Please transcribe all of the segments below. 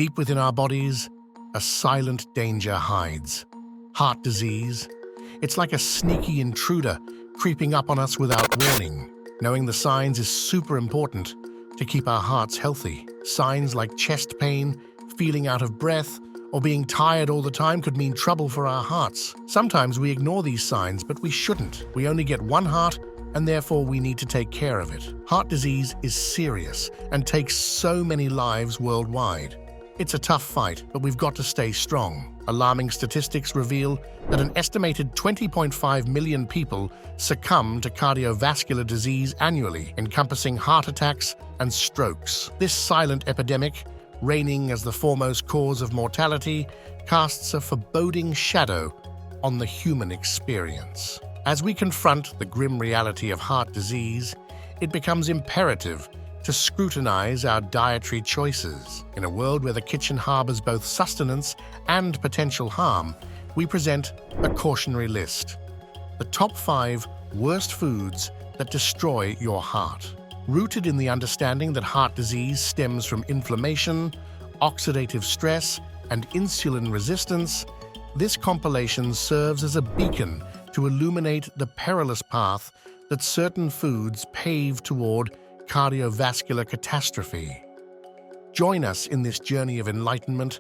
Deep within our bodies, a silent danger hides. Heart disease. It's like a sneaky intruder creeping up on us without warning. Knowing the signs is super important to keep our hearts healthy. Signs like chest pain, feeling out of breath, or being tired all the time could mean trouble for our hearts. Sometimes we ignore these signs, but we shouldn't. We only get one heart, and therefore we need to take care of it. Heart disease is serious and takes so many lives worldwide. It's a tough fight, but we've got to stay strong. Alarming statistics reveal that an estimated 20.5 million people succumb to cardiovascular disease annually, encompassing heart attacks and strokes. This silent epidemic, reigning as the foremost cause of mortality, casts a foreboding shadow on the human experience. As we confront the grim reality of heart disease, it becomes imperative to scrutinize our dietary choices. In a world where the kitchen harbors both sustenance and potential harm, we present a cautionary list. The top 5 worst foods that destroy your heart. Rooted in the understanding that heart disease stems from inflammation, oxidative stress, and insulin resistance, this compilation serves as a beacon to illuminate the perilous path that certain foods pave toward cardiovascular catastrophe. Join us in this journey of enlightenment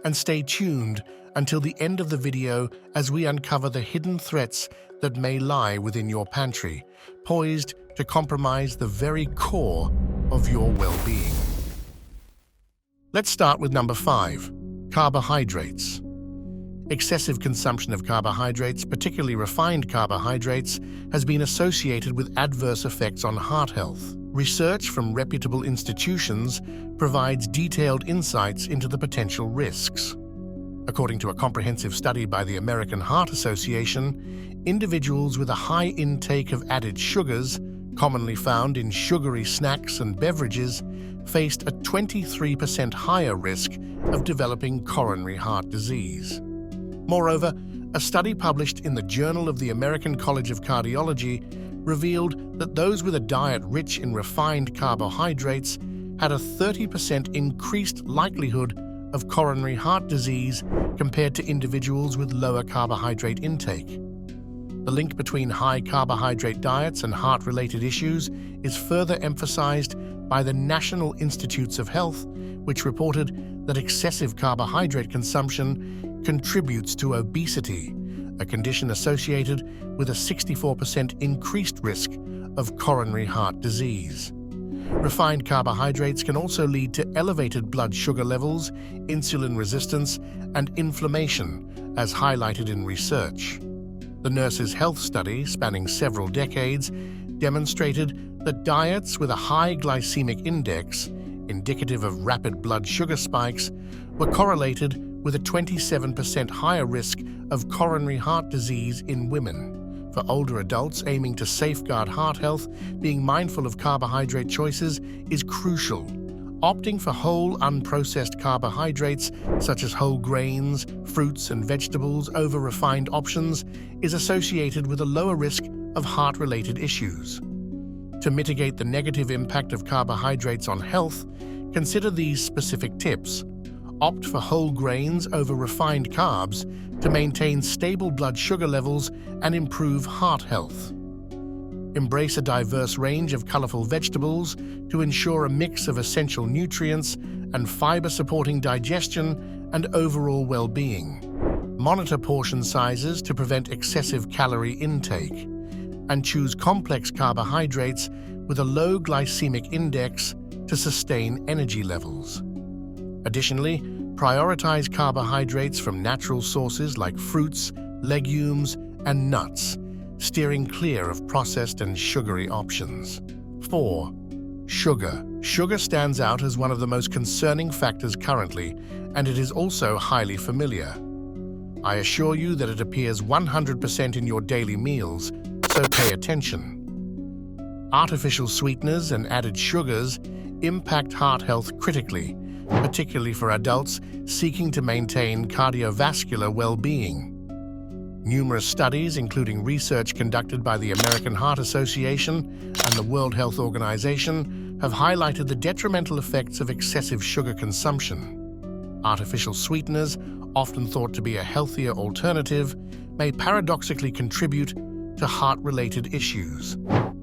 and stay tuned until the end of the video as we uncover the hidden threats that may lie within your pantry, poised to compromise the very core of your well-being. Let's start with number 5, carbohydrates. Excessive consumption of carbohydrates, particularly refined carbohydrates, has been associated with adverse effects on heart health. Research from reputable institutions provides detailed insights into the potential risks. According to a comprehensive study by the American Heart Association, individuals with a high intake of added sugars, commonly found in sugary snacks and beverages, faced a 23% higher risk of developing coronary heart disease. Moreover, a study published in the Journal of the American College of Cardiology revealed that those with a diet rich in refined carbohydrates had a 30% increased likelihood of coronary heart disease compared to individuals with lower carbohydrate intake. The link between high carbohydrate diets and heart-related issues is further emphasized by the National Institutes of Health, which reported that excessive carbohydrate consumption contributes to obesity, a condition associated with a 64% increased risk of coronary heart disease. Refined carbohydrates can also lead to elevated blood sugar levels, insulin resistance, and inflammation, as highlighted in research. The Nurses' Health study, spanning several decades, demonstrated that diets with a high glycemic index, indicative of rapid blood sugar spikes, were correlated with a 27% higher risk of coronary heart disease in women. For older adults aiming to safeguard heart health, being mindful of carbohydrate choices is crucial. Opting for whole, unprocessed carbohydrates, such as whole grains, fruits, and vegetables over refined options, is associated with a lower risk of heart-related issues. To mitigate the negative impact of carbohydrates on health, consider these specific tips. Opt for whole grains over refined carbs to maintain stable blood sugar levels and improve heart health. Embrace a diverse range of colorful vegetables to ensure a mix of essential nutrients and fiber supporting digestion and overall well-being. Monitor portion sizes to prevent excessive calorie intake, and choose complex carbohydrates with a low glycemic index to sustain energy levels. Additionally, prioritize carbohydrates from natural sources like fruits, legumes, and nuts, steering clear of processed and sugary options. 4. Sugar. Sugar stands out as one of the most concerning factors currently, and it is also highly familiar. I assure you that it appears 100% in your daily meals, so pay attention. Artificial sweeteners and added sugars impact heart health critically, particularly for adults seeking to maintain cardiovascular well-being. Numerous studies, including research conducted by the American Heart Association and the World Health Organization, have highlighted the detrimental effects of excessive sugar consumption. Artificial sweeteners, often thought to be a healthier alternative, may paradoxically contribute to heart-related issues.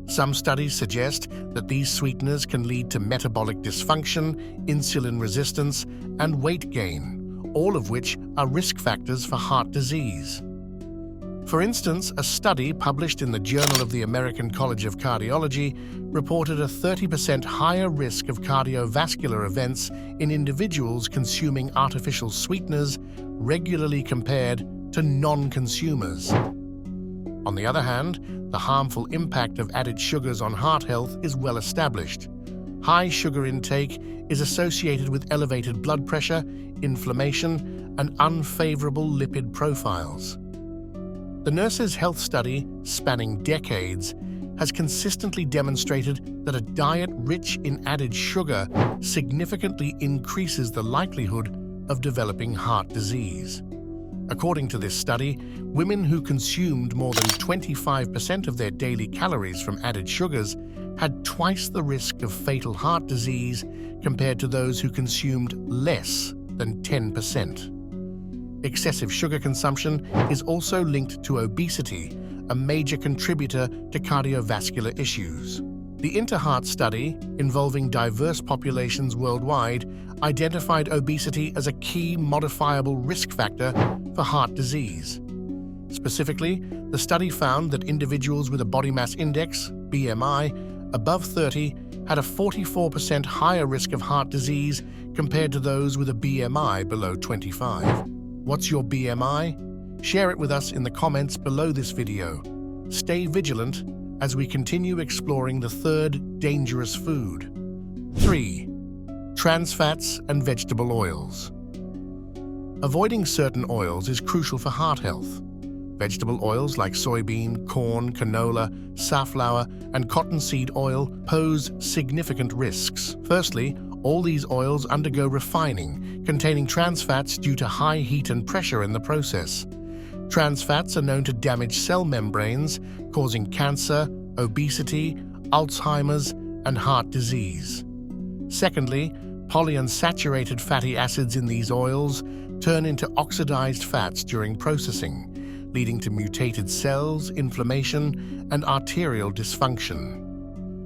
Some studies suggest that these sweeteners can lead to metabolic dysfunction, insulin resistance, and weight gain, all of which are risk factors for heart disease. For instance, a study published in the Journal of the American College of Cardiology reported a 30% higher risk of cardiovascular events in individuals consuming artificial sweeteners regularly compared to non-consumers. On the other hand, the harmful impact of added sugars on heart health is well established. High sugar intake is associated with elevated blood pressure, inflammation, and unfavorable lipid profiles. The Nurses' Health Study, spanning decades, has consistently demonstrated that a diet rich in added sugar significantly increases the likelihood of developing heart disease. According to this study, women who consumed more than 25% of their daily calories from added sugars had twice the risk of fatal heart disease compared to those who consumed less than 10%. Excessive sugar consumption is also linked to obesity, a major contributor to cardiovascular issues. The InterHeart study, involving diverse populations worldwide, identified obesity as a key modifiable risk factor for heart disease. Specifically, the study found that individuals with a body mass index, BMI, above 30 had a 44% higher risk of heart disease compared to those with a BMI below 25. What's your BMI? Share it with us in the comments below this video. Stay vigilant as we continue exploring the third dangerous food. 3. Trans fats and vegetable oils. Avoiding certain oils is crucial for heart health. Vegetable oils like soybean, corn, canola, safflower, and cottonseed oil pose significant risks. Firstly, all these oils undergo refining, containing trans fats due to high heat and pressure in the process. Trans fats are known to damage cell membranes, causing cancer, obesity, Alzheimer's, and heart disease. Secondly, polyunsaturated fatty acids in these oils turn into oxidized fats during processing, leading to mutated cells, inflammation, and arterial dysfunction.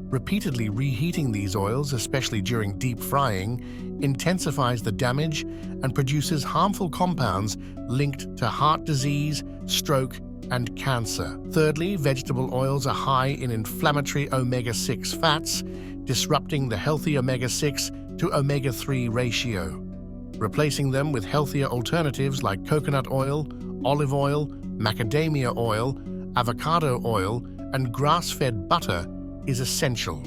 Repeatedly reheating these oils, especially during deep frying, intensifies the damage and produces harmful compounds linked to heart disease, stroke, and cancer. Thirdly, vegetable oils are high in inflammatory omega-6 fats, disrupting the healthy omega-6 to omega-3 ratio. Replacing them with healthier alternatives like coconut oil, olive oil, macadamia oil, avocado oil, and grass-fed butter is essential.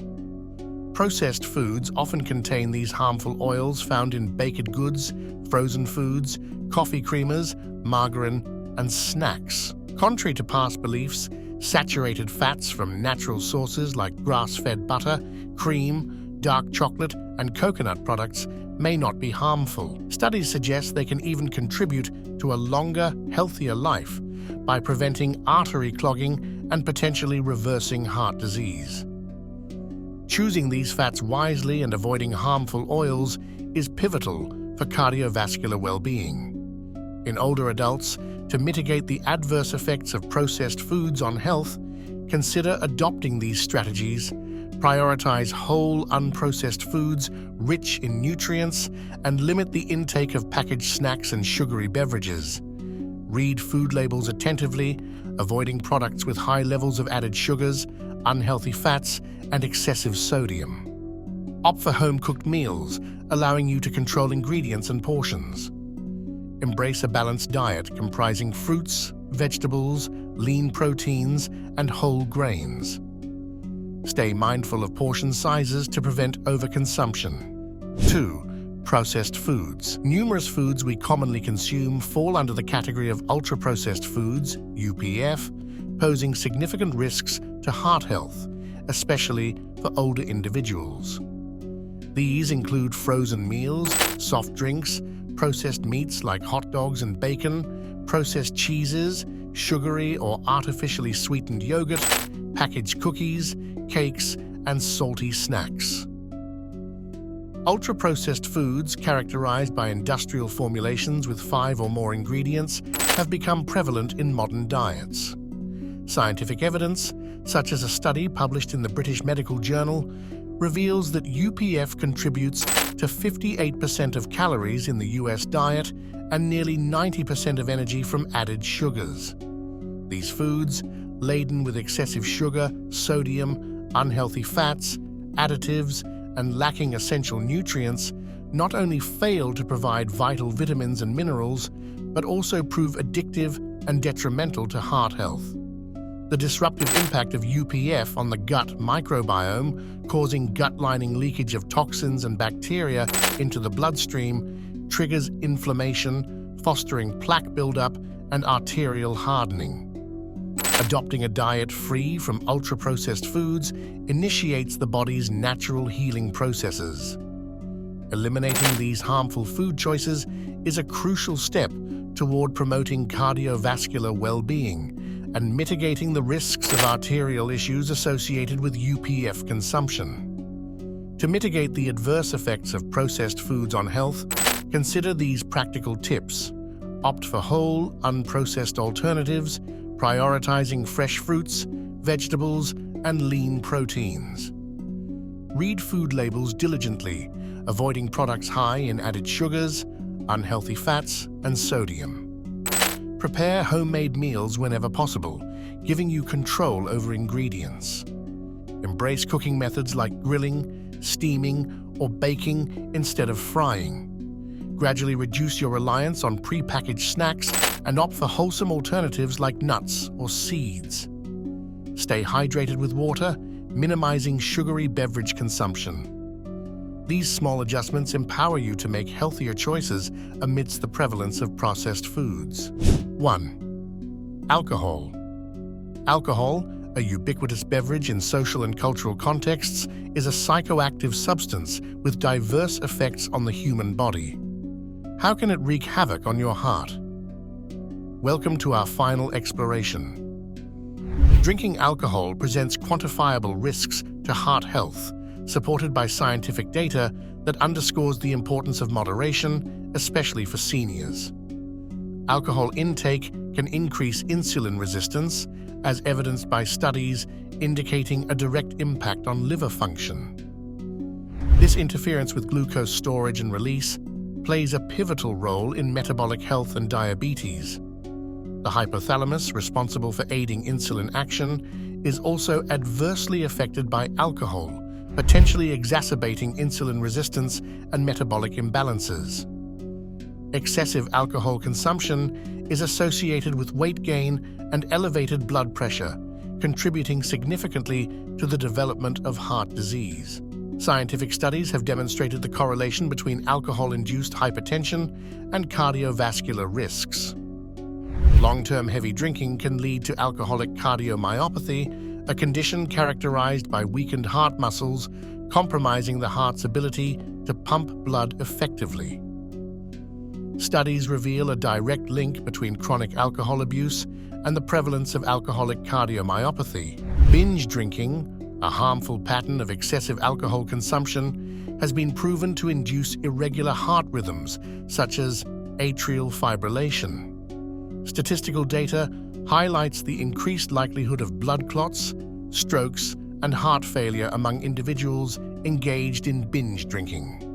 Processed foods often contain these harmful oils found in baked goods, frozen foods, coffee creamers, margarine, and snacks. Contrary to past beliefs, saturated fats from natural sources like grass-fed butter, cream, dark chocolate, and coconut products may not be harmful. Studies suggest they can even contribute to a longer, healthier life by preventing artery clogging and potentially reversing heart disease. Choosing these fats wisely and avoiding harmful oils is pivotal for cardiovascular well-being. In older adults, to mitigate the adverse effects of processed foods on health, consider adopting these strategies. Prioritize whole, unprocessed foods rich in nutrients and limit the intake of packaged snacks and sugary beverages. Read food labels attentively, avoiding products with high levels of added sugars, unhealthy fats, and excessive sodium. Opt for home-cooked meals, allowing you to control ingredients and portions. Embrace a balanced diet comprising fruits, vegetables, lean proteins, and whole grains. Stay mindful of portion sizes to prevent overconsumption. 2. Processed foods. Numerous foods we commonly consume fall under the category of ultra-processed foods, UPF, posing significant risks to heart health, especially for older individuals. These include frozen meals, soft drinks, processed meats like hot dogs and bacon, processed cheeses, sugary or artificially sweetened yogurt, packaged cookies, cakes, and salty snacks. Ultra-processed foods, characterized by industrial formulations with 5 or more ingredients, have become prevalent in modern diets. Scientific evidence, such as a study published in the British Medical Journal, reveals that UPF contributes to 58% of calories in the US diet and nearly 90% of energy from added sugars. These foods, laden with excessive sugar, sodium, unhealthy fats, additives, and lacking essential nutrients, not only fail to provide vital vitamins and minerals, but also prove addictive and detrimental to heart health. The disruptive impact of UPF on the gut microbiome, causing gut lining leakage of toxins and bacteria into the bloodstream, triggers inflammation, fostering plaque buildup and arterial hardening. Adopting a diet free from ultra-processed foods initiates the body's natural healing processes. Eliminating these harmful food choices is a crucial step toward promoting cardiovascular well-being and mitigating the risks of arterial issues associated with UPF consumption. To mitigate the adverse effects of processed foods on health, consider these practical tips. Opt for whole, unprocessed alternatives, prioritizing fresh fruits, vegetables, and lean proteins. Read food labels diligently, avoiding products high in added sugars, unhealthy fats, and sodium. Prepare homemade meals whenever possible, giving you control over ingredients. Embrace cooking methods like grilling, steaming, or baking instead of frying. Gradually reduce your reliance on pre-packaged snacks and opt for wholesome alternatives like nuts or seeds. Stay hydrated with water, minimizing sugary beverage consumption. These small adjustments empower you to make healthier choices amidst the prevalence of processed foods. 1. Alcohol. Alcohol, a ubiquitous beverage in social and cultural contexts, is a psychoactive substance with diverse effects on the human body. How can it wreak havoc on your heart? Welcome to our final exploration. Drinking alcohol presents quantifiable risks to heart health, supported by scientific data that underscores the importance of moderation, especially for seniors. Alcohol intake can increase insulin resistance, as evidenced by studies indicating a direct impact on liver function. This interference with glucose storage and release plays a pivotal role in metabolic health and diabetes. The hypothalamus, responsible for aiding insulin action, is also adversely affected by alcohol, potentially exacerbating insulin resistance and metabolic imbalances. Excessive alcohol consumption is associated with weight gain and elevated blood pressure, contributing significantly to the development of heart disease. Scientific studies have demonstrated the correlation between alcohol-induced hypertension and cardiovascular risks. Long-term heavy drinking can lead to alcoholic cardiomyopathy, a condition characterized by weakened heart muscles, compromising the heart's ability to pump blood effectively. Studies reveal a direct link between chronic alcohol abuse and the prevalence of alcoholic cardiomyopathy. Binge drinking, a harmful pattern of excessive alcohol consumption, has been proven to induce irregular heart rhythms, such as atrial fibrillation. Statistical data highlights the increased likelihood of blood clots, strokes, and heart failure among individuals engaged in binge drinking.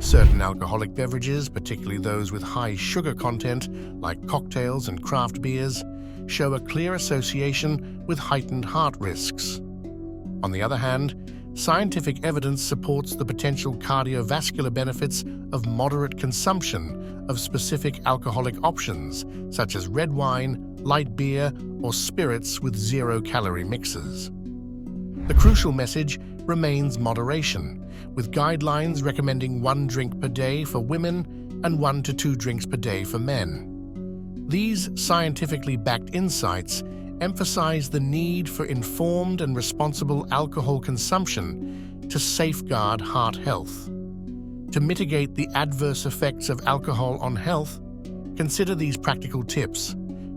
Certain alcoholic beverages, particularly those with high sugar content, like cocktails and craft beers, show a clear association with heightened heart risks. On the other hand, scientific evidence supports the potential cardiovascular benefits of moderate consumption of specific alcoholic options, such as red wine, light beer, or spirits with zero-calorie mixes. The crucial message remains moderation, with guidelines recommending 1 drink per day for women and 1 to 2 drinks per day for men. These scientifically backed insights emphasize the need for informed and responsible alcohol consumption to safeguard heart health. To mitigate the adverse effects of alcohol on health, consider these practical tips.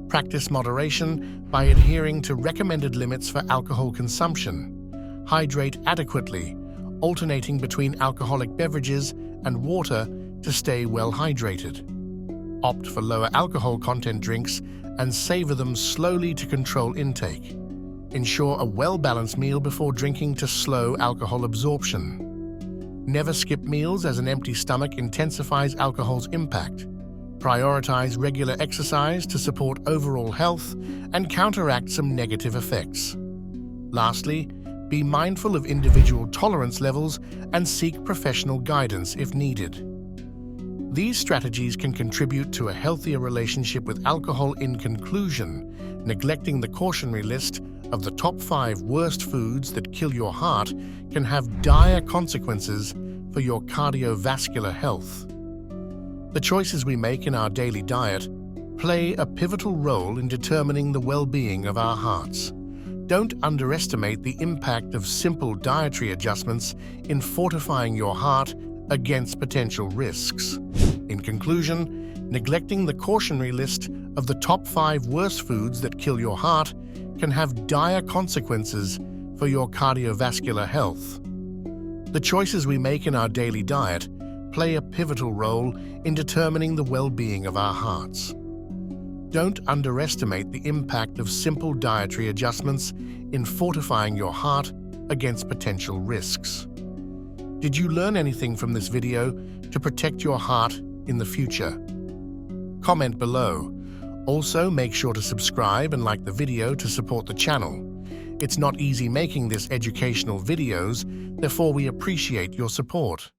Practice moderation by adhering to recommended limits for alcohol consumption. Hydrate adequately, alternating between alcoholic beverages and water to stay well hydrated. Opt for lower alcohol content drinks and savor them slowly to control intake. Ensure a well-balanced meal before drinking to slow alcohol absorption. Never skip meals, as an empty stomach intensifies alcohol's impact. Prioritize regular exercise to support overall health and counteract some negative effects. Lastly, be mindful of individual tolerance levels and seek professional guidance if needed. These strategies can contribute to a healthier relationship with alcohol. In conclusion, neglecting the cautionary list of the top 5 worst foods that kill your heart can have dire consequences for your cardiovascular health. The choices we make in our daily diet play a pivotal role in determining the well-being of our hearts. Don't underestimate the impact of simple dietary adjustments in fortifying your heart against potential risks. In conclusion, neglecting the cautionary list of the top 5 worst foods that kill your heart can have dire consequences for your cardiovascular health. The choices we make in our daily diet play a pivotal role in determining the well-being of our hearts. Don't underestimate the impact of simple dietary adjustments in fortifying your heart against potential risks. Did you learn anything from this video to protect your heart in the future? Comment below. Also, make sure to subscribe and like the video to support the channel. It's not easy making this educational videos, therefore we appreciate your support.